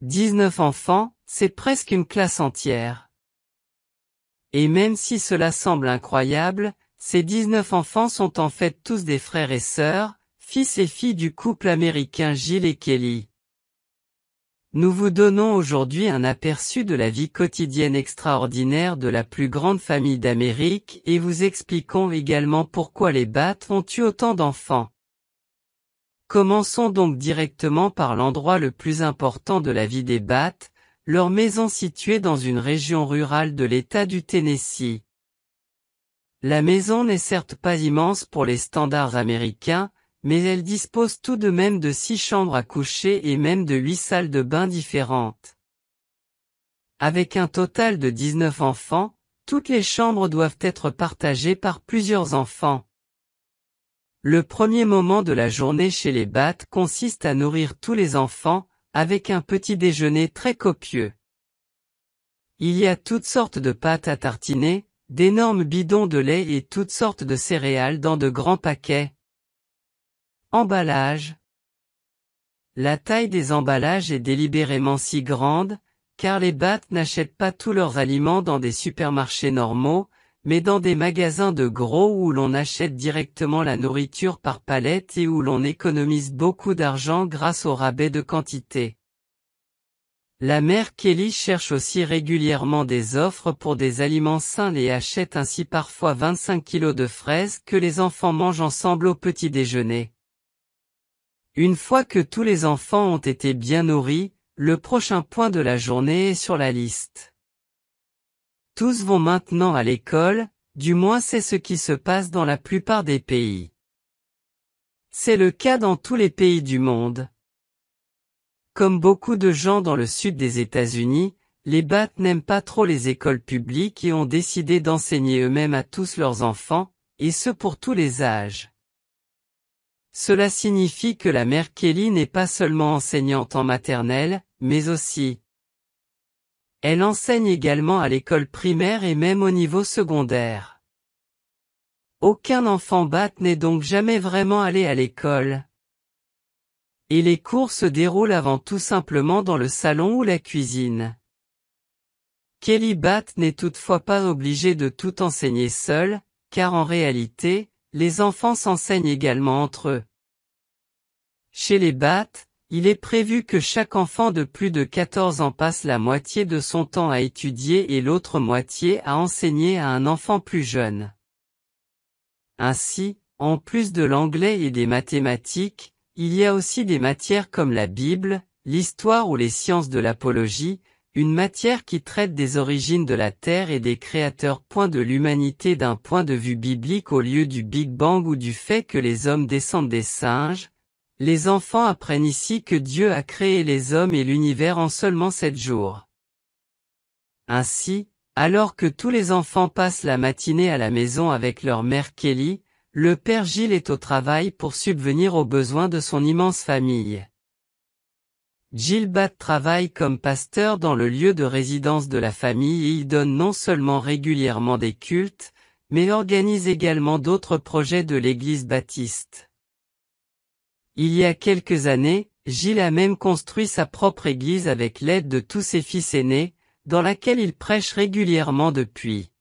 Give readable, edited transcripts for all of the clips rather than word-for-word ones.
19 enfants, c'est presque une classe entière. Et même si cela semble incroyable, ces 19 enfants sont en fait tous des frères et sœurs, fils et filles du couple américain Jill et Kelly. Nous vous donnons aujourd'hui un aperçu de la vie quotidienne extraordinaire de la plus grande famille d'Amérique et vous expliquons également pourquoi les Batt ont eu autant d'enfants. Commençons donc directement par l'endroit le plus important de la vie des Batt, leur maison située dans une région rurale de l'État du Tennessee. La maison n'est certes pas immense pour les standards américains, mais elle dispose tout de même de 6 chambres à coucher et même de 8 salles de bain différentes. Avec un total de 19 enfants, toutes les chambres doivent être partagées par plusieurs enfants. Le premier moment de la journée chez les Batt consiste à nourrir tous les enfants, avec un petit déjeuner très copieux. Il y a toutes sortes de pâtes à tartiner, d'énormes bidons de lait et toutes sortes de céréales dans de grands paquets. Emballage. La taille des emballages est délibérément si grande, car les Batt n'achètent pas tous leurs aliments dans des supermarchés normaux, mais dans des magasins de gros où l'on achète directement la nourriture par palette et où l'on économise beaucoup d'argent grâce au rabais de quantité. La mère Kelly cherche aussi régulièrement des offres pour des aliments sains et achète ainsi parfois 25 kilos de fraises que les enfants mangent ensemble au petit déjeuner. Une fois que tous les enfants ont été bien nourris, le prochain point de la journée est sur la liste. Tous vont maintenant à l'école, du moins c'est ce qui se passe dans la plupart des pays. C'est le cas dans tous les pays du monde. Comme beaucoup de gens dans le sud des États-Unis, les Batt n'aiment pas trop les écoles publiques et ont décidé d'enseigner eux-mêmes à tous leurs enfants, et ce pour tous les âges. Cela signifie que la mère Kelly n'est pas seulement enseignante en maternelle, mais aussi. Elle enseigne également à l'école primaire et même au niveau secondaire. Aucun enfant Batt n'est donc jamais vraiment allé à l'école. Et les cours se déroulent avant tout simplement dans le salon ou la cuisine. Kelly Batt n'est toutefois pas obligée de tout enseigner seule, car en réalité, les enfants s'enseignent également entre eux. Chez les Batt, il est prévu que chaque enfant de plus de 14 ans passe la moitié de son temps à étudier et l'autre moitié à enseigner à un enfant plus jeune. Ainsi, en plus de l'anglais et des mathématiques, il y a aussi des matières comme la Bible, l'histoire ou les sciences de l'apologie, une matière qui traite des origines de la Terre et des créateurs. De l'humanité d'un point de vue biblique au lieu du Big Bang ou du fait que les hommes descendent des singes. Les enfants apprennent ici que Dieu a créé les hommes et l'univers en seulement 7 jours. Ainsi, alors que tous les enfants passent la matinée à la maison avec leur mère Kelly, le père Jill est au travail pour subvenir aux besoins de son immense famille. Jill Batt travaille comme pasteur dans le lieu de résidence de la famille et y donne non seulement régulièrement des cultes, mais organise également d'autres projets de l'église baptiste. Il y a quelques années, Jill a même construit sa propre église avec l'aide de tous ses fils aînés, dans laquelle il prêche régulièrement depuis.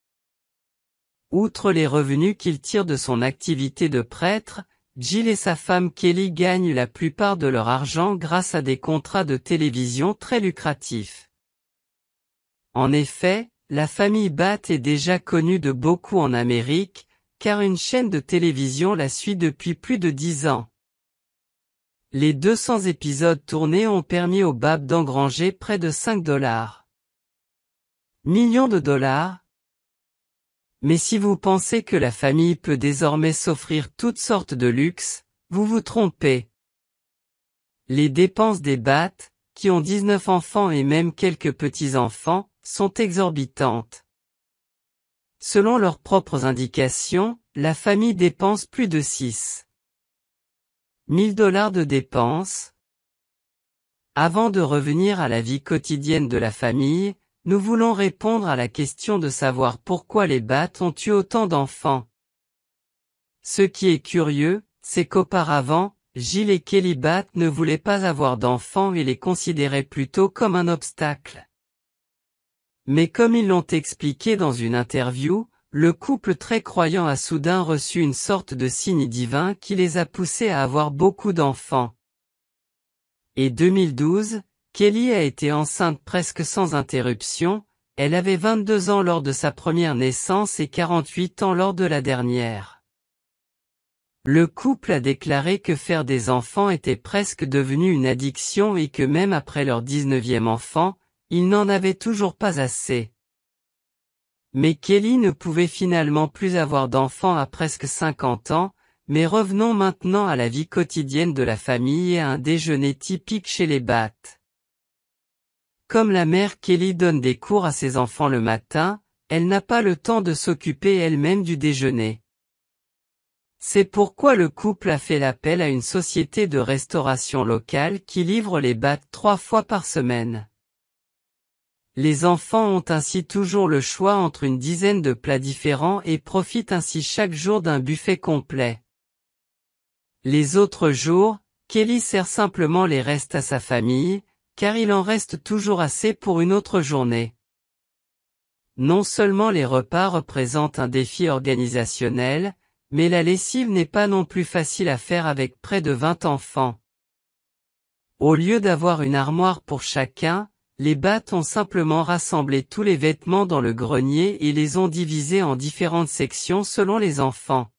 Outre les revenus qu'il tire de son activité de prêtre, Jill et sa femme Kelly gagnent la plupart de leur argent grâce à des contrats de télévision très lucratifs. En effet, la famille Batt est déjà connue de beaucoup en Amérique, car une chaîne de télévision la suit depuis plus de 10 ans. Les 200 épisodes tournés ont permis aux Batt d'engranger près de 5 millions de dollars. Mais si vous pensez que la famille peut désormais s'offrir toutes sortes de luxe, vous vous trompez. Les dépenses des Batt, qui ont 19 enfants et même quelques petits-enfants, sont exorbitantes. Selon leurs propres indications, la famille dépense plus de 6 000 $ de dépenses. Avant de revenir à la vie quotidienne de la famille, nous voulons répondre à la question de savoir pourquoi les Batt ont eu autant d'enfants. Ce qui est curieux, c'est qu'auparavant, Gilles et Kelly Batt ne voulaient pas avoir d'enfants et les considéraient plutôt comme un obstacle. Mais comme ils l'ont expliqué dans une interview, le couple très croyant a soudain reçu une sorte de signe divin qui les a poussés à avoir beaucoup d'enfants. Et 2012, Kelly a été enceinte presque sans interruption, elle avait 22 ans lors de sa première naissance et 48 ans lors de la dernière. Le couple a déclaré que faire des enfants était presque devenu une addiction et que même après leur 19e enfant, ils n'en avaient toujours pas assez. Mais Kelly ne pouvait finalement plus avoir d'enfants à presque 50 ans, mais revenons maintenant à la vie quotidienne de la famille et à un déjeuner typique chez les Batt. Comme la mère Kelly donne des cours à ses enfants le matin, elle n'a pas le temps de s'occuper elle-même du déjeuner. C'est pourquoi le couple a fait l'appel à une société de restauration locale qui livre les Batt 3 fois par semaine. Les enfants ont ainsi toujours le choix entre une dizaine de plats différents et profitent ainsi chaque jour d'un buffet complet. Les autres jours, Kelly sert simplement les restes à sa famille, car il en reste toujours assez pour une autre journée. Non seulement les repas représentent un défi organisationnel, mais la lessive n'est pas non plus facile à faire avec près de 20 enfants. Au lieu d'avoir une armoire pour chacun, les Batt ont simplement rassemblé tous les vêtements dans le grenier et les ont divisés en différentes sections selon les enfants.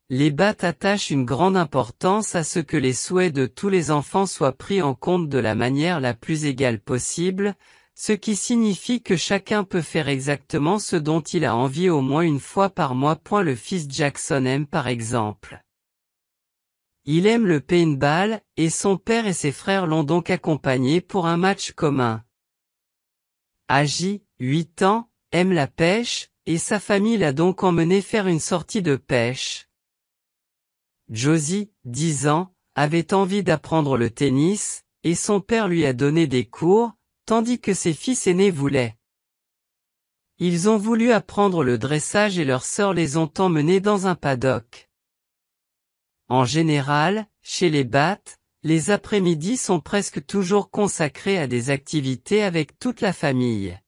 Les Batt attachent une grande importance à ce que les souhaits de tous les enfants soient pris en compte de la manière la plus égale possible, ce qui signifie que chacun peut faire exactement ce dont il a envie au moins une fois par mois. Le fils Jackson aime par exemple. Il aime le paintball, et son père et ses frères l'ont donc accompagné pour un match commun. Agi, 8 ans, aime la pêche, et sa famille l'a donc emmené faire une sortie de pêche. Josie, 10 ans, avait envie d'apprendre le tennis, et son père lui a donné des cours, tandis que ses fils aînés voulaient. Ils ont voulu apprendre le dressage et leurs sœurs les ont emmenés dans un paddock. En général, chez les Batt, les après-midi sont presque toujours consacrés à des activités avec toute la famille.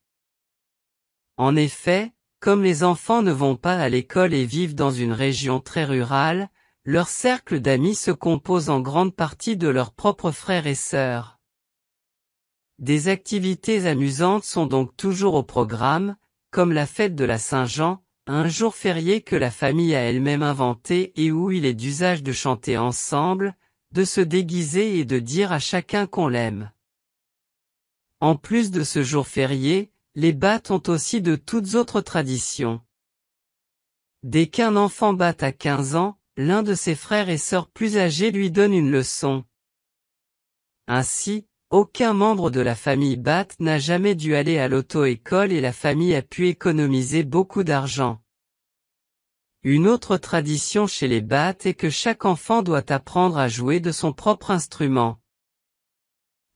En effet, comme les enfants ne vont pas à l'école et vivent dans une région très rurale, leur cercle d'amis se compose en grande partie de leurs propres frères et sœurs. Des activités amusantes sont donc toujours au programme, comme la fête de la Saint-Jean, un jour férié que la famille a elle-même inventé et où il est d'usage de chanter ensemble, de se déguiser et de dire à chacun qu'on l'aime. En plus de ce jour férié, les Batt ont aussi de toutes autres traditions. Dès qu'un enfant Batt a 15 ans, l'un de ses frères et sœurs plus âgés lui donne une leçon. Ainsi, aucun membre de la famille Batt n'a jamais dû aller à l'auto-école et la famille a pu économiser beaucoup d'argent. Une autre tradition chez les Batt est que chaque enfant doit apprendre à jouer de son propre instrument.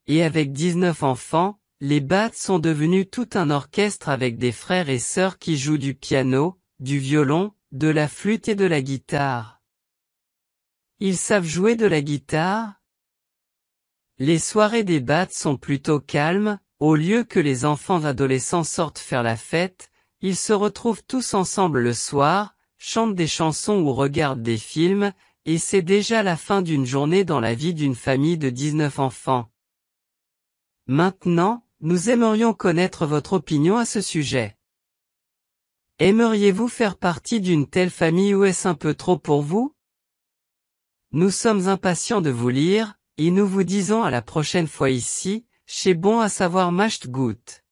Et avec 19 enfants, les Batt sont devenus tout un orchestre avec des frères et sœurs qui jouent du piano, du violon, de la flûte et de la guitare. Ils savent jouer de la guitare? Les soirées des Batt sont plutôt calmes, au lieu que les enfants adolescents sortent faire la fête, ils se retrouvent tous ensemble le soir, chantent des chansons ou regardent des films, et c'est déjà la fin d'une journée dans la vie d'une famille de 19 enfants. Maintenant, nous aimerions connaître votre opinion à ce sujet. Aimeriez-vous faire partie d'une telle famille ou est-ce un peu trop pour vous? Nous sommes impatients de vous lire, et nous vous disons à la prochaine fois ici, chez Bon à savoir Mashed Gut.